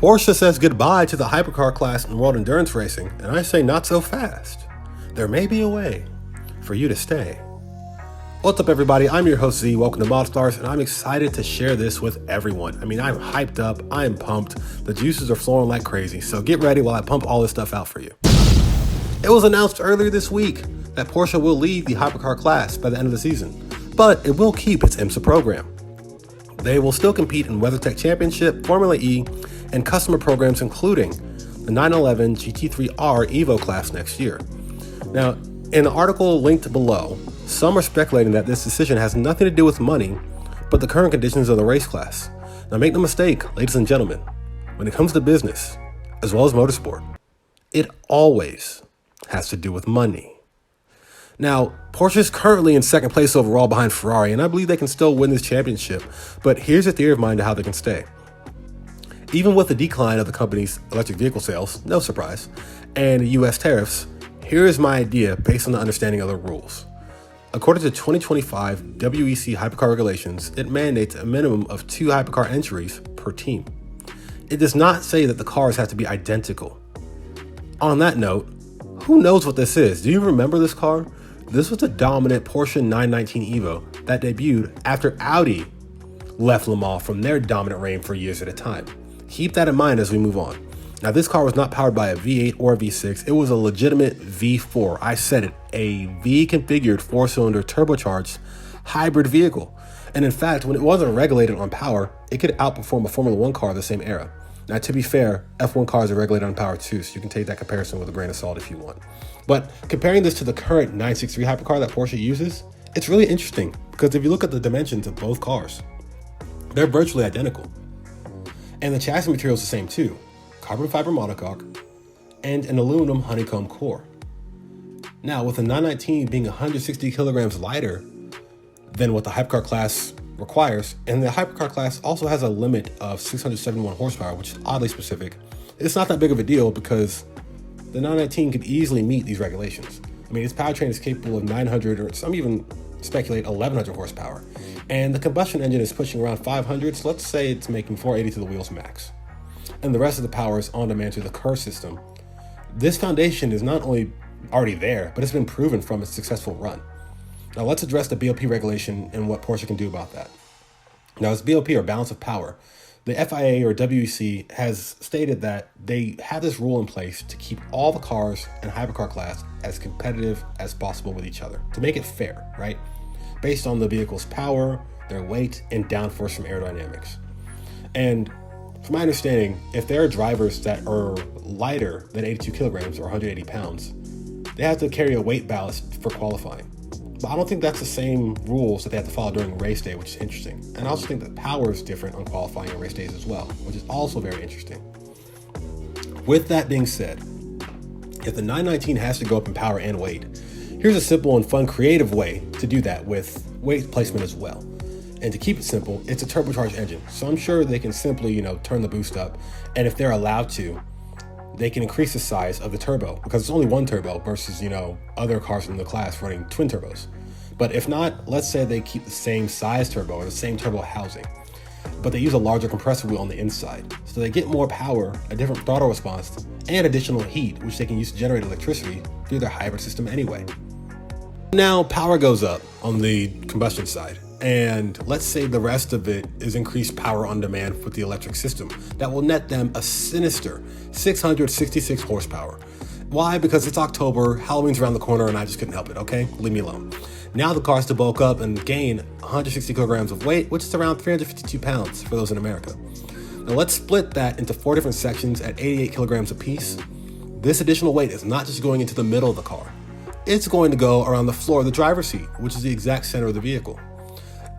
Porsche says goodbye to the hypercar class in world endurance racing, and I say not so fast. There may be a way for you to stay. What's up, everybody? I'm your host, Z. Welcome to ModStars, and I'm excited to share this with everyone. I'm hyped up. I'm pumped. The juices are flowing like crazy, so get ready while I pump all this stuff out for you. It was announced earlier this week that Porsche will leave the hypercar class by the end of the season, but it will keep its IMSA program. They will still compete in WeatherTech Championship, Formula E, and customer programs including the 911 GT3R Evo class next year. Now, in the article linked below, some are speculating that this decision has nothing to do with money, but the current conditions of the race class. Now, make no mistake, ladies and gentlemen, when it comes to business, as well as motorsport, it always has to do with money. Now, Porsche is currently in second place overall behind Ferrari, and I believe they can still win this championship, but here's a theory of mine to how they can stay. Even with the decline of the company's electric vehicle sales, no surprise, and US tariffs, here is my idea based on the understanding of the rules. According to 2025 WEC hypercar regulations, it mandates a minimum of 2 hypercar entries per team. It does not say that the cars have to be identical. On that note, who knows what this is? Do you remember this car? This was the dominant Porsche 919 Evo that debuted after Audi left Le Mans from their dominant reign for years at a time. Keep that in mind as we move on. Now, this car was not powered by a V8 or a V6. It was a legitimate V4. I said it, a V-configured 4-cylinder turbocharged hybrid vehicle. And in fact, when it wasn't regulated on power, it could outperform a Formula 1 car of the same era. Now, to be fair, F1 cars are regulated on power too, so you can take that comparison with a grain of salt if you want. But comparing this to the current 963 hypercar that Porsche uses, it's really interesting because if you look at the dimensions of both cars, they're virtually identical. And the chassis material is the same too. Carbon fiber monocoque and an aluminum honeycomb core. Now, with the 919 being 160 kilograms lighter than what the hypercar class requires, and the hypercar class also has a limit of 671 horsepower, which is oddly specific, it's not that big of a deal because the 919 could easily meet these regulations. I mean, its powertrain is capable of 900, or some even speculate 1100 horsepower. And the combustion engine is pushing around 500, so let's say it's making 480 to the wheels max. And the rest of the power is on demand through the KER system. This foundation is not only already there, but it's been proven from its successful run. Now let's address the BOP regulation and what Porsche can do about that. Now, as BOP, or balance of power, the FIA or WEC has stated that they have this rule in place to keep all the cars in hypercar class as competitive as possible with each other, to make it fair, right? Based on the vehicle's power, their weight, and downforce from aerodynamics. And from my understanding, if there are drivers that are lighter than 82 kilograms or 180 pounds, they have to carry a weight ballast for qualifying. But I don't think that's the same rules that they have to follow during race day, which is interesting. And I also think that power is different on qualifying and race days as well, which is also very interesting. With that being said, if the 919 has to go up in power and weight, here's a simple and fun creative way to do that with weight placement as well. And to keep it simple, it's a turbocharged engine. So I'm sure they can simply, turn the boost up. And if they're allowed to, they can increase the size of the turbo because it's only one turbo versus, other cars in the class running twin turbos. But if not, let's say they keep the same size turbo or the same turbo housing, but they use a larger compressor wheel on the inside. So they get more power, a different throttle response, and additional heat, which they can use to generate electricity through their hybrid system anyway. Now, power goes up on the combustion side. And let's say the rest of it is increased power on demand with the electric system. That will net them a sinister 666 horsepower. Why? Because it's October, Halloween's around the corner, and I just couldn't help it, okay? Leave me alone. Now the car has to bulk up and gain 160 kilograms of weight, which is around 352 pounds for those in America. Now let's split that into 4 different sections at 88 kilograms apiece. This additional weight is not just going into the middle of the car. It's going to go around the floor of the driver's seat, which is the exact center of the vehicle.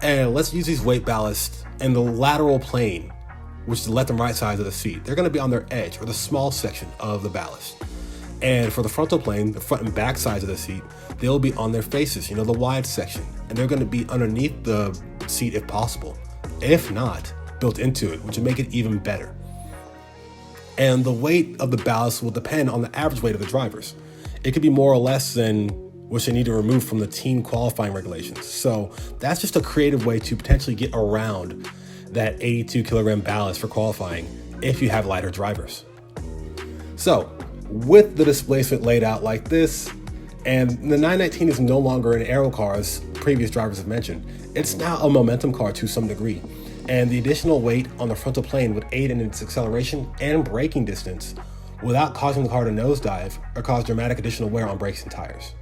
And let's use these weight ballasts in the lateral plane, which is the left and right sides of the seat. They're going to be on their edge, or the small section of the ballast. And for the frontal plane, the front and back sides of the seat, they'll be on their faces, the wide section. And they're going to be underneath the seat if possible. If not, built into it, which would make it even better. And the weight of the ballast will depend on the average weight of the drivers. It could be more or less than which they need to remove from the team qualifying regulations. So that's just a creative way to potentially get around that 82 kilogram ballast for qualifying if you have lighter drivers. So, with the displacement laid out like this, and the 919 is no longer an aero car as previous drivers have mentioned, it's now a momentum car to some degree, and the additional weight on the frontal plane would aid in its acceleration and braking distance without causing the car to nosedive or cause dramatic additional wear on brakes and tires.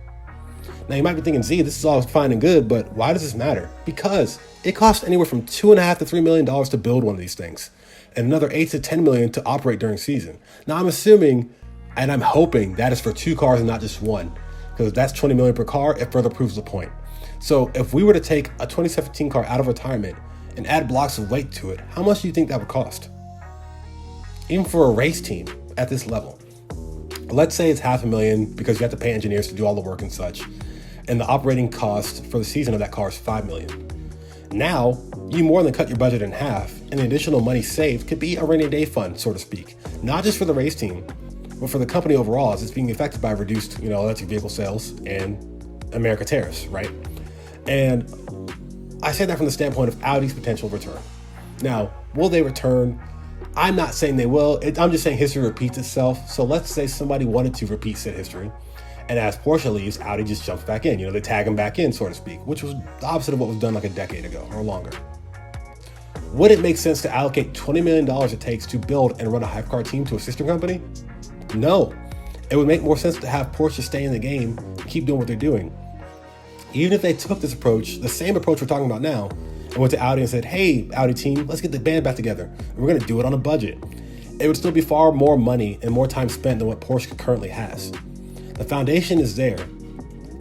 Now you might be thinking, Z, this is all fine and good, but why does this matter? Because it costs anywhere from $2.5 to $3 million to build one of these things, and another $8 to $10 million to operate during season. Now I'm assuming, and I'm hoping, that is for 2 cars and not just one, because that's $20 million per car. It further proves the point. So if we were to take a 2017 car out of retirement and add blocks of weight to it, how much do you think that would cost? Even for a race team at this level. Let's say it's $500,000 because you have to pay engineers to do all the work and such, and the operating cost for the season of that car is $5 million. Now, you more than cut your budget in half, and the additional money saved could be a rainy day fund, so to speak. Not just for the race team, but for the company overall, as it's being affected by reduced, electric vehicle sales and America tariffs, right? And I say that from the standpoint of Audi's potential return. Now, will they return? I'm not saying they will. I'm just saying history repeats itself. So let's say somebody wanted to repeat said history, and as Porsche leaves, Audi just jumps back in. They tag him back in, so to speak, which was the opposite of what was done like a decade ago or longer. Would it make sense to allocate $20 million it takes to build and run a hypercar team to a sister company? No. It would make more sense to have Porsche stay in the game and keep doing what they're doing. Even if they took this approach, the same approach we're talking about now, and went to Audi and said, hey, Audi team, let's get the band back together. And we're going to do it on a budget. It would still be far more money and more time spent than what Porsche currently has. The foundation is there,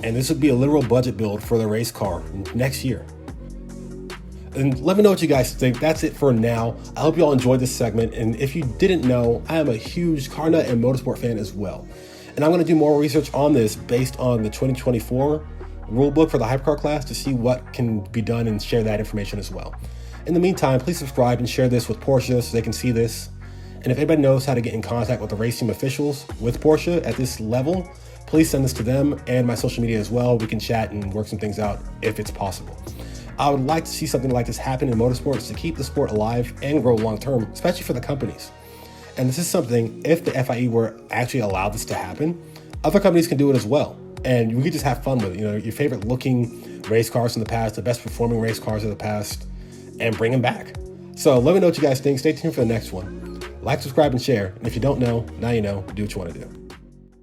and this would be a literal budget build for the race car next year. And let me know what you guys think. That's it for now. I hope you all enjoyed this segment. And if you didn't know, I am a huge car nut and motorsport fan as well. And I'm going to do more research on this based on the 2024 rulebook for the hypercar class to see what can be done and share that information as well. In the meantime, please subscribe and share this with Porsche so they can see this. And if anybody knows how to get in contact with the race team officials with Porsche at this level, please send this to them and my social media as well. We can chat and work some things out if it's possible. I would like to see something like this happen in motorsports to keep the sport alive and grow long term, especially for the companies. And this is something, if the FIE were actually allow this to happen, other companies can do it as well. And we could just have fun with it. Your favorite looking race cars from the past, the best performing race cars of the past, and bring them back. So let me know what you guys think. Stay tuned for the next one. Like, subscribe, and share. And if you don't know, now you know. Do what you want to do.